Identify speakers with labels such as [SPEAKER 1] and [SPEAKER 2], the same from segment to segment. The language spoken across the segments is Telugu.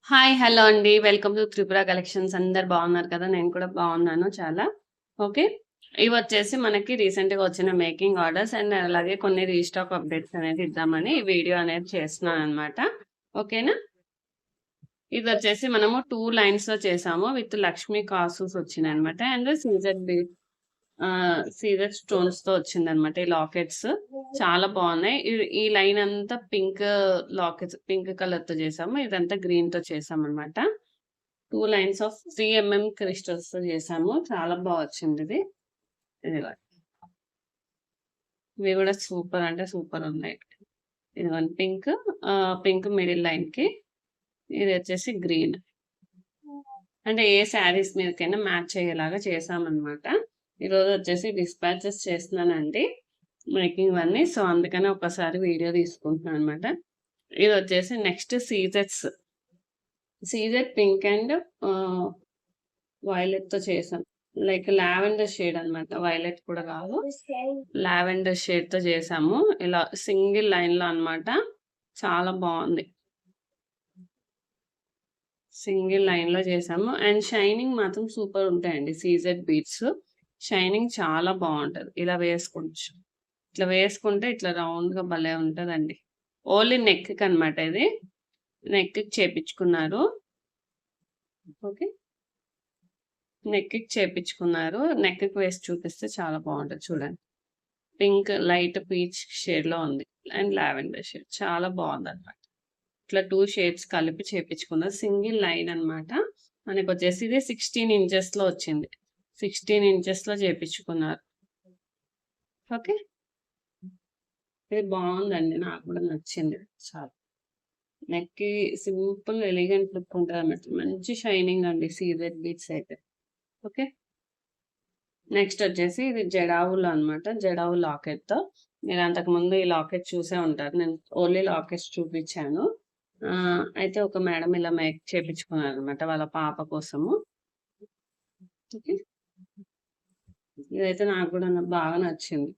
[SPEAKER 1] హాయ్. హలో అండి. Welcome to Tripura collections. అందరు బాగున్నారు కదా! నేను కూడా బాగున్నాను చాలా. ఓకే. ఇవొచ్చేసి మనకి రీసెంట్‌గా వచ్చిన మేకింగ్ ఆర్డర్స్ అండ్ అలాగే కొన్ని రీస్టాక్ అప్డేట్స్ అనేది ఇద్దామని ఈ వీడియో అనేది చేస్తున్నాననమాట. ఓకేనా? ఇదొచ్చేసి మనము 2 లైన్స్‌లో చేసాము. విత్ లక్ష్మీ కాసుస్ వచ్చినాయనమాట. అండ్ సీజెడ్ స్టోన్స్‌తో వచ్చిందనమాట. ఈ లాకెట్స్ చాలా బావున్నాయి. ఈ లైన్ అంతా పింక్ లాకెట్స్ పింక్ కలర్‌తో చేసాము. ఇదంతా గ్రీన్‌తో చేసామనమాట. 2 లైన్స్ ఆఫ్ 3 క్రిస్టల్స్‌తో చేసాము. చాలా బా వచ్చిందిది. ఇదిగో ఇవి గూడా సూపర్ అంటే సూపర్ ఉన్నాయి. ఇదిగోండి పింక్ మిడిల్ లైన్‌కి ఇదొచ్చేసి గ్రీన్. అంటే ఏ శారీస్ మీదకైనా మ్యాచ్ అయ్యేలాగా చేశామనమాట. ఈరోజు వచ్చేసి డిస్పాచెస్ చేస్తున్నానండి. మేకింగ్ అన్నీ. సో, అందుకని ఒకసారి వీడియో తీసుకుంటున్నాను అనమాట. ఇదొచ్చేసి నెక్స్ట్ సీజెడ్ పింక్ అండ్ ఆహ్, వైలెట్‌తో చేశాం. లైక్ లావెండర్ షేడ్ అనమాట. వైలెట్ కూడా కాదు. లావెండర్ షేడ్‌తో చేశాము. ఇలా సింగిల్ లైన్‌లో అనమాట. చాలా బావుంది. సింగిల్ లైన్‌లో చేశాము. అండ్ షైనింగ్ మాత్రం సూపర్ ఉంటాయండి. CZ beads. షైనింగ్ చాలా బావుంటది. ఇలా వేసుకోవచ్చు. ఇట్లా వేసుకుంటే ఇట్లా రౌండ్‌గా భలే ఉంటదండి. ఓన్లీ నెక్‌కనమాట ఇది. నెక్‌కి చేపిచ్చుకున్నారు. ఓకే. నెక్‌కి చేపిచ్చుకున్నారు. నెక్‌కి వేసి చూపిస్తే చాలా బావుంటది చూడండి. లైట్ పీచ్ షేడ్‌లో ఉంది. And lavender shade. చాలా బావుందనమాట. ఇట్లా 2 షేడ్స్ కలిపి చేపిచ్చుకున్నారు. సింగిల్ లైన్ అనమాట. మనకొచ్చేసి ఇది 16 ఇంచెస్‌లో వచ్చింది. 16 ఇంచెస్‌లో చేపిచ్చుకున్నారు. ఓకే. ఇది బావుందండి. నాకు కూడా నచ్చింది. చాలా. నెక్‌కి సింపుల్ ఎలిగెంట్ లుక్ ఉంటదన్నమాట. మంచి షైనింగ్ అండి సీజెడ్ బీడ్స్ అయితే. ఓకే. నెక్స్ట్ వచ్చేసి ఇది జడావులో అన్నమాట. జడావు లాకెట్‌తో. మీరు అంతకుముందు ఈ లాకెట్ చూసే ఉంటారు. నేను ఓన్లీ లాకెట్స్ చూపిచ్చాను. అయితే ఒక మేడం ఇలా మేక్ చేపిచ్చుకున్నారన్నమాట వాళ్ళ పాప కోసము. ఓకే. ఇదైతే నాకు గూడా బాగా నచ్చింది.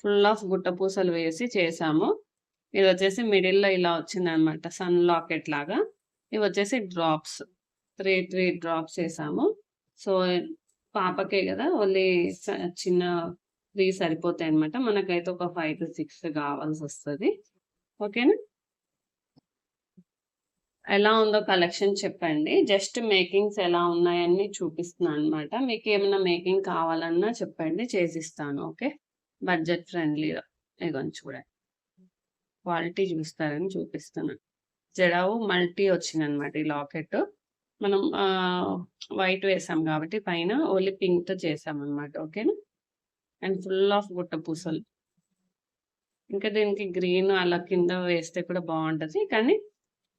[SPEAKER 1] ఫుల్ ఆఫ్ గుట్ట పూసలు వేసి చేశాము. ఇదొచ్చేసి మిడిల్‌లో ఇలా వచ్చిందనమాట. సన్ లాకెట్ లాగా. ఇవొచ్చేసి డ్రాప్స్. 3 డ్రాప్స్ ఏసాము. సో, పాపకే గదా! ఓన్లీ స చిన్న 3 సరిపోతాయనమాట. మనకైతే ఒక 5-6 కావాల్సొస్తది. ఓకేనా? ఎలా ఉందో కలెక్షన్ చెప్పండి. జస్ట్ మేకింగ్స్ ఎలా ఉన్నాయని చూపిస్తున్నాననమాట. మీకేమన్నా మేకింగ్ కావాలన్నా చెప్పండి చేసిస్తాను. ఓకే. బడ్జెట్ ఫ్రెండ్లీలో. ఇగోండి చూడండి. క్వాలిటీ చూస్తారని చూపిస్తున్నా. జడావు మల్టీ వచ్చిందనమాట ఈ లాకెట్టు. మనం వైట్ వేసాం గాబట్టి పైన ఓన్లీ పింక్‌తో చేసామనమాట. ఓకేనా? అండ్ ఫుల్ ఆఫ్ గుట్ట పూసలు. ఇంకా దీనికి గ్రీన్ అలా కింద వేస్తే కూడా బావుంటది. కానీ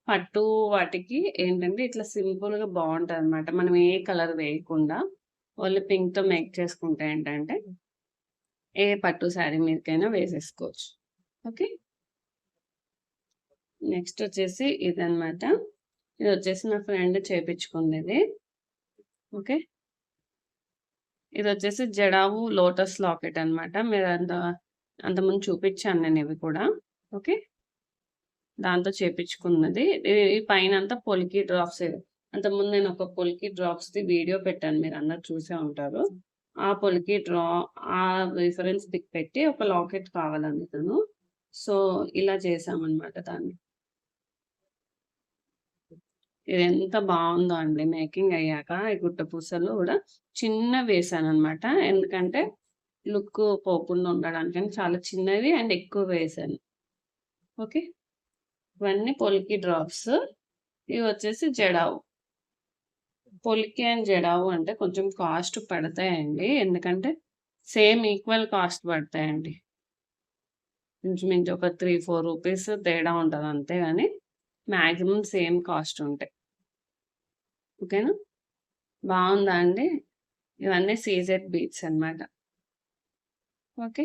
[SPEAKER 1] పట్టు వాటికి ఏంటంటే ఇట్లా సింపుల్‌గా బావుంటదనమాట. మనం ఏ కలర్ వేయకుండా ఓన్లీ పింక్‌తో మేక్ చేసుకుంటే ఏంటంటే ఏ పట్టు శారీ మీదకైనా వేసేసుకోవచ్చు. ఓకే. నెక్స్ట్ వచ్చేసి ఇదనమాట. ఇదొచ్చేసి నా friend చేపిచ్చుకుందిది. Okay. ఇదొచ్చేసి jadau lotus locket అనమాట. అంతకుముందు చూపిచ్చాను నేనివి కూడా. ఓకే. దాంతో చేపిచ్చుకున్నది. ఈ పైనంతా పొలికి డ్రాప్సే. అంతకుముందు నేనొక పొలికి డ్రాప్స్‌ది వీడియో పెట్టాను. మీరందరూ చూసే ఉంటారు. ఆ పొలికి డ్రా ఆ రిఫరెన్స్ పిక్ పెట్టి ఒక లాకెట్ కావాలంది తను. సో, ఇలా చేశామనమాట దాన్ని. ఇదెంత బావుందో అండి మేకింగ్ అయ్యాక ఈ గుట్ట పూసలు గూడా చిన్నవేశాననమాట. ఎందుకంటే లుక్ పోకుండా ఉండడానికని చాలా చిన్నవి అండ్ ఎక్కువ వేశాను. ఓకే. ఇవన్నీ పొలికి డ్రాప్స్. ఇవొచ్చేసి జడావు. పొలికి అండ్ జడావు అంటే కొంచెం కాస్ట్ పడతాయండి. ఎందుకంటే సేమ్ ఈక్వల్ కాస్ట్ పడతాయండి. ఇంచుమించు ఒక 3, 4 రూపీస్ తేడా ఉంటది అంతే గాని మాక్సిమం సేమ్ కాస్ట్ ఉంటాయి. ఓకేనా? బావుందా అండి? ఇవన్నీ సీజెడ్ బీట్స్ అన్నమాట. ఓకే.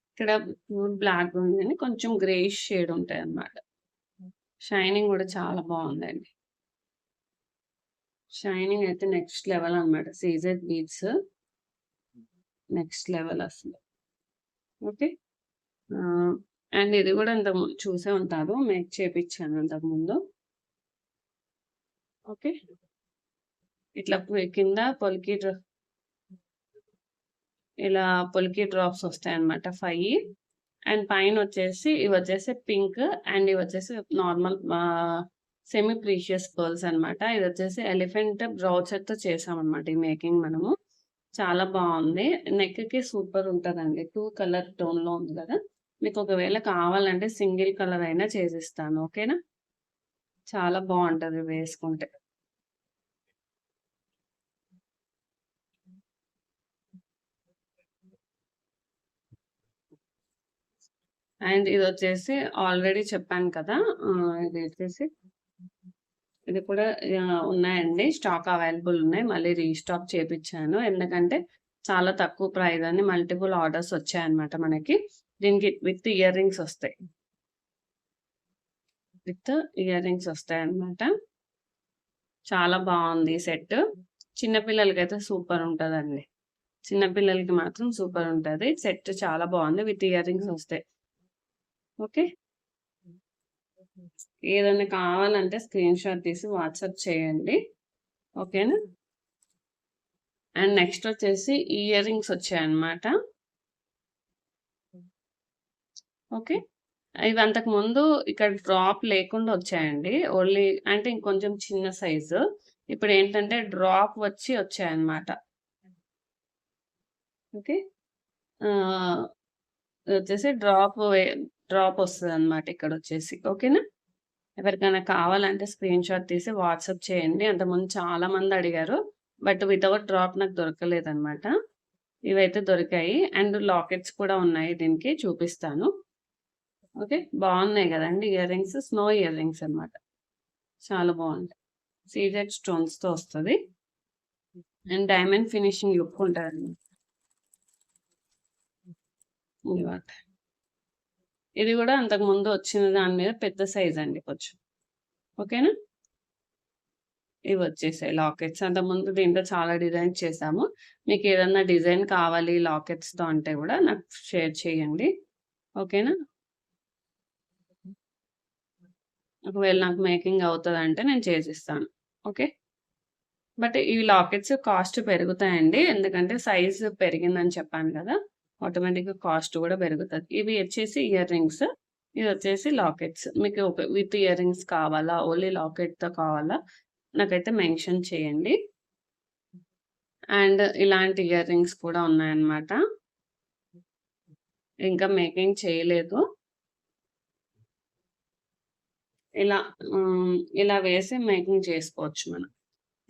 [SPEAKER 1] ఇక్కడ ప్యూర్ బ్లాక్ ఉంది గానీ కొంచెం గ్రేయిష్ షేడ్ ఉంటాయన్నమాట. షైనింగ్ గూడా చాలా బావుందండి. షైనింగ్ అయితే నెక్స్ట్ లెవెల్ అన్నమాట. సీజెడ్ బీట్స్ నెక్స్ట్ లెవెల్ అసలు. ఓకే. అండ్ ఇది కూడా చూసే ఉంటారు. మేక్ చేపిచ్చాను అంతకుముందు. ఓకే. ఇట్లా కింద ఇలా పొలికి డ్రాప్స్ వస్తాయన్నమాట 5. అండ్ పైనొచ్చేసి ఇవొచ్చేసి పింక్ అండ్ ఇవొచ్చేసి నార్మల్ సెమీ ప్రీషియస్ పర్ల్స్ అన్నమాట. ఇదొచ్చేసి ఎలిఫెంట్ బ్రౌచర్‌తో చేసామన్నమాట ఈ మేకింగ్ మనము. చాలా బావుంది. నెక్‌కి సూపర్ ఉంటదండి. 2 కలర్ టోన్‌లో ఉంది కదా! మీకు ఒకవేళ కావాలంటే సింగిల్ కలర్ అయినా చేసిస్తాను. ఓకేనా? చాలా బావుంటది వేసుకుంటే. అండ్ ఇదొచ్చేసి ఆల్రెడీ చెప్పాను కదా! ఇది కూడా ఉన్నాయండి. స్టాక్ అవైలబుల్ ఉన్నాయి. మళ్ళీ రీస్టాక్ చేపిచ్చాను. ఎందుకంటే చాలా తక్కువ ప్రైస్ అని మల్టిపుల్ ఆర్డర్స్ వచ్చాయన్నమాట మనకి. దీనికి విత్ ఇయర్ రింగ్స్ వస్తాయి. విత్ ఇయర్ రింగ్స్ వస్తాయన్నమాట. చాలా బావుంది సెట్. చిన్న పిల్లలకైతే సూపర్ ఉంటదండి. చిన్న పిల్లలకి మాత్రం సూపర్ ఉంటది. సెట్ చాలా బావుంది. విత్ ఇయర్ రింగ్స్ వస్తాయి. ఓకే. ఏదైనా కావాలంటే స్క్రీన్ షాట్ తీసి వాట్సాప్ చేయండి. ఓకేనా? అండ్ నెక్స్ట్ వచ్చేసి ఇయర్ రింగ్స్ వచ్చాయన్నమాట. ఓకే. ఇవి అంతకుముందు ఇక్కడ డ్రాప్ లేకుండా వచ్చాయండి. ఓన్లీ అంటే ఇంకొంచెం చిన్న సైజు. ఇప్పుడేంటంటే డ్రాప్ వచ్చాయన్నమాట. ఓకే. ఆహ్, ఇదొచ్చేసి డ్రాప్ వస్తదన్నమాట ఇక్కడొచ్చేసి. ఓకేనా? ఎవరికైనా కావాలంటే స్క్రీన్ షాట్ తీసి వాట్సాప్ చేయండి. అంతకుముందు చాలా మంది అడిగారు. బట్ వితౌట్ డ్రాప్ నాకు దొరకలేదన్నమాట. ఇవైతే దొరికాయి. అండ్ లాకెట్స్ కూడా ఉన్నాయి దీనికి చూపిస్తాను. ఓకే. బావున్నాయి గదండీ ear rings. Snow ear rings అన్నమాట. చాలా బావుంటాయి. సీజెడ్ స్టోన్స్‌తో వస్తది. అండ్ డైమండ్ ఫినిషింగ్ లుక్ ఉంటదండి. ఇదిగోండి. ఇది గూడా అంతకుముందు వచ్చిన దాని మీద పెద్ద సైజ్ అండి కొంచెం. ఓకేనా? ఇవొచ్చేసాయి లాకెట్స్. అంతకుముందు దీంట్లో చాలా డిజైన్స్ చేశాము. మీకేదన్నా డిజైన్ కావాలి లాకెట్స్‌తో అంటే గూడా నాకు షేర్ చేయండి. ఓకేనా? ఒకవేళ నాకు మేకింగ్ అవుతదంటే నేను చేసిస్తాను. ఓకే. బట్ ఈ లాకెట్స్ కాస్ట్ పెరుగుతాయండి. ఎందుకంటే సైజ్ పెరిగిందని చెప్పాను గదా! ఆటోమేటిక్‌గా కాస్ట్ గూడా పెరుగుతది. ఇవి వచ్చేసి ఇయర్ రింగ్స్. ఇదొచ్చేసి లాకెట్స్. మీకు విత్ ఇయర్ రింగ్స్ కావాలా? ఓన్లీ లాకెట్‌తో కావాలా? నాకైతే మెన్షన్ చేయండి. అండ్ ఇలాంటి ఇయర్ రింగ్స్ కూడా ఉన్నాయన్నమాట. ఇంకా మేకింగ్ చేయలేదు. ఇలా ఇలా వేసి మేకింగ్ చేసుకోవచ్చు మనం.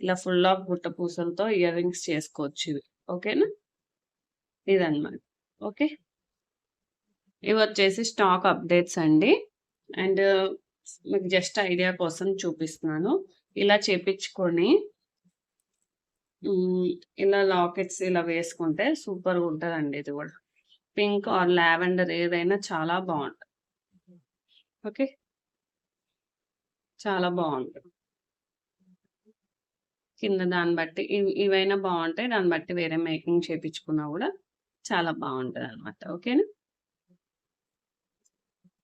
[SPEAKER 1] ఇలా ఫుల్ ఆఫ్ గుట్ట పూసలతో ఇయర్ రింగ్స్ చేసుకోవచ్చు ఇవి. ఓకేనా? ఇదన్నమాట. ఓకే. ఇవొచ్చేసి స్టాక్ అప్డేట్స్ అండి. అండ్ మీకు జస్ట్ ఐడియా కోసం చూపిస్తున్నాను. ఇలా చేపిచ్చుకొని హ్మ్. ఇలా లాకెట్స్ ఇలా వేసుకుంటే సూపర్‌గా ఉంటదండి ఇది గూడా. పింక్ ఆర్ లావెండర్ ఏదైనా చాలా బావుంటది. ఓకే. చాలా బావుంటది. కింద దాన్ని బట్టి ఇవైనా బావుంటాయి. దాన్ని బట్టి వేరే మేకింగ్ చేపిచ్చుకున్నా గూడా చాలా బావుంటదనమాట. ఓకేనా?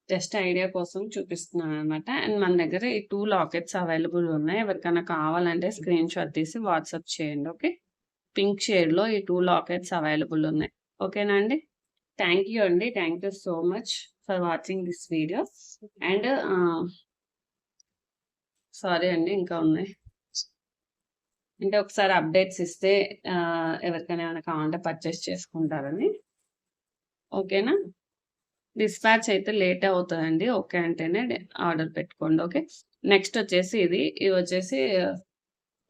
[SPEAKER 1] జస్ట్ ఐడియా కోసం చూపిస్తున్నాననమాట. అండ్ మన దగ్గర ఈ 2 లాకెట్స్ అవైలబుల్ ఉన్నాయి. ఎవరికైనా కావాలంటే స్క్రీన్ షాట్ తీసి వాట్సాప్ చేయండి. ఓకే. పింక్ షేడ్‌లో ఈ 2 లాకెట్స్ అవైలబుల్ ఉన్నాయి. ఓకేనా అండి? థాంక్ యూ అండి. Thank you so much for watching this video. And sorry అండి ఇంకా ఉన్నాయి. అంటే ఒకసారి అప్డేట్స్ ఇస్తే ఎవరికైనా ఏమైనా కావాలంటే పర్చేస్ చేసుకుంటారని. ఓకేనా? డిస్పాచ్ అయితే లేటే అవుతదండి. ఓకే అంటేనే ఆర్డర్ పెట్టుకోండి. ఓకే. నెక్స్ట్ వచ్చేసి ఇవొచ్చేసి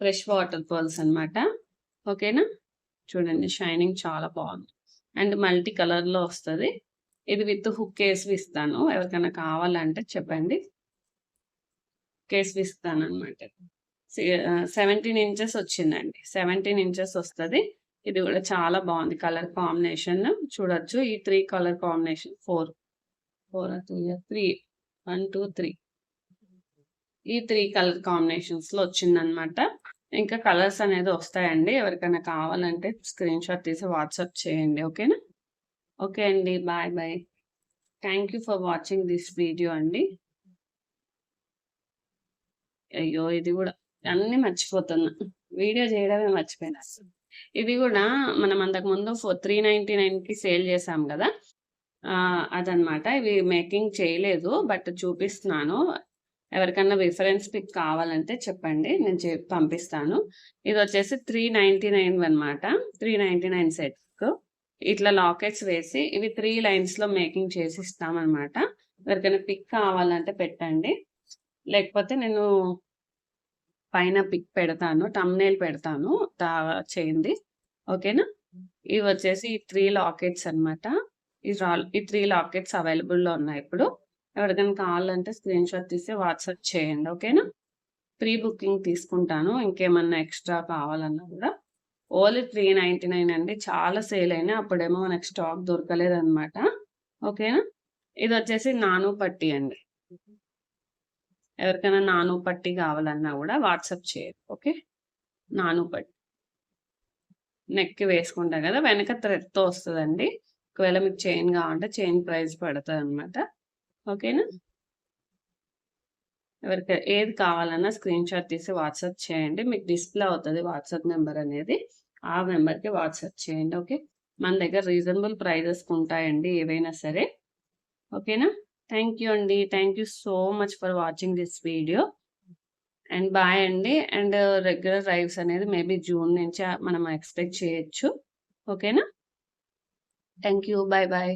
[SPEAKER 1] ఫ్రెష్ వాటర్ పర్ల్స్ అన్నమాట. ఓకేనా? చూడండి షైనింగ్ చాలా బావుంది. అండ్ మల్టీ కలర్‌లో వస్తది. ఇది విత్ హుక్ ఏసి ఇస్తాను. ఎవరికైనా కావాలంటే చెప్పండి. కేస్ ఇస్తానన్నమాట. 17 ఇంచెస్ వచ్చిందండి. 17 ఇంచెస్ వస్తది. ఇది గూడా చాలా బావుంది. కలర్ కాంబినేషన్ చూడొచ్చు. ఈ 3 కలర్ కాంబినేషన్ 4 3 1, 2, 3 ఈ 3 కలర్ కాంబినేషన్స్‌లో వచ్చిందనమాట. ఇంకా కలర్స్ అనేది వస్తాయండి. ఎవరికైనా కావాలంటే స్క్రీన్ షాట్ తీసి వాట్సాప్ చేయండి. ఓకేనా? ఓకే అండి. Bye. Bye. Thank you for watching this video అండి. అయ్యో! ఇది గూడా అన్నీ మర్చిపోతున్నా. వీడియో జేయడమే మర్చిపోయినా. ఇది గూడా మనం అంతకుముందు 399కి సేల్ చేసాం గదా! అదనమాట. ఇవి మేకింగ్ చేయలేదు. బట్ చూపిస్తున్నాను. ఎవరికన్నా రిఫరెన్స్ పిక్ కావాలంటే చెప్పండి. నేను పంపిస్తాను. ఇదొచ్చేసి 399 అనమాట. 399 సెట్‌కు. ఇట్లా లాకెట్స్ వేసి ఇవి 3 లైన్స్‌లో మేకింగ్ చేసి ఇస్తామనమాట. ఎవరికైనా పిక్ కావాలంటే పెట్టండి. లేకపోతే నేను పైన పిక్ పెడతాను. థంబ్‌నెయిల్ పెడతాను. చైన్‌ది. ఓకేనా? ఇవొచ్చేసి 3 లాకెట్స్ అనమాట. ఈ 3 లాకెట్స్ అవైలబుల్‌లో ఉన్నాయి ఇప్పుడు. ఎవరికైనా కావాలంటే స్క్రీన్‌షాట్ తీసి వాట్సాప్ చేయండి. ఓకేనా? ప్రీ బుకింగ్ తీసుకుంటాను. ఇంకేమన్నా ఎక్స్‌ట్రా కావాలన్నా గూడా. ఓన్లీ 399 అండి. చాలా సేల్ అయినాయి. అప్పుడేమో మనకు స్టాక్ దొరకలేదనమాట. ఓకేనా? ఇదొచ్చేసి నాను పట్టీ అండి. ఎవరికైనా నాను పట్టీ కావాలన్నా గూడా వాట్సాప్ చేయండి. ఓకే? నాను పట్టీ. నెక్‌కి వేసుకుంటాం గదా! వెనక థ్రెడ్‌తో వస్తదండి. ఒకవేళ మీకు చైన్ కావాలంటే చైన్ ప్రైస్ పడతదనమాట. ఓకేనా? ఏది కావాలన్నా స్క్రీన్‌షాట్ తీసి వాట్సాప్ చేయండి. మీకు డిస్‌ప్లే అవుతది వాట్సాప్ నంబర్ అనేది. ఆ నంబర్‌కి వాట్సాప్ చేయండి. ఓకే. మన దగ్గర రీజనబుల్ ప్రైజెస్‌కుంటాయండి ఏవైనా సరే. ఓకేనా? థాంక్ యూ అండి. Thank you so much for watching this video. And bye అండి. అండ్ రెగ్యులర్ డ్రైవ్స్ అనేది మేబీ జూన్ నుంచి మనం ఎక్స్‌పెక్ట్ చేయొచ్చు. ఓకేనా? Thank you. Bye bye.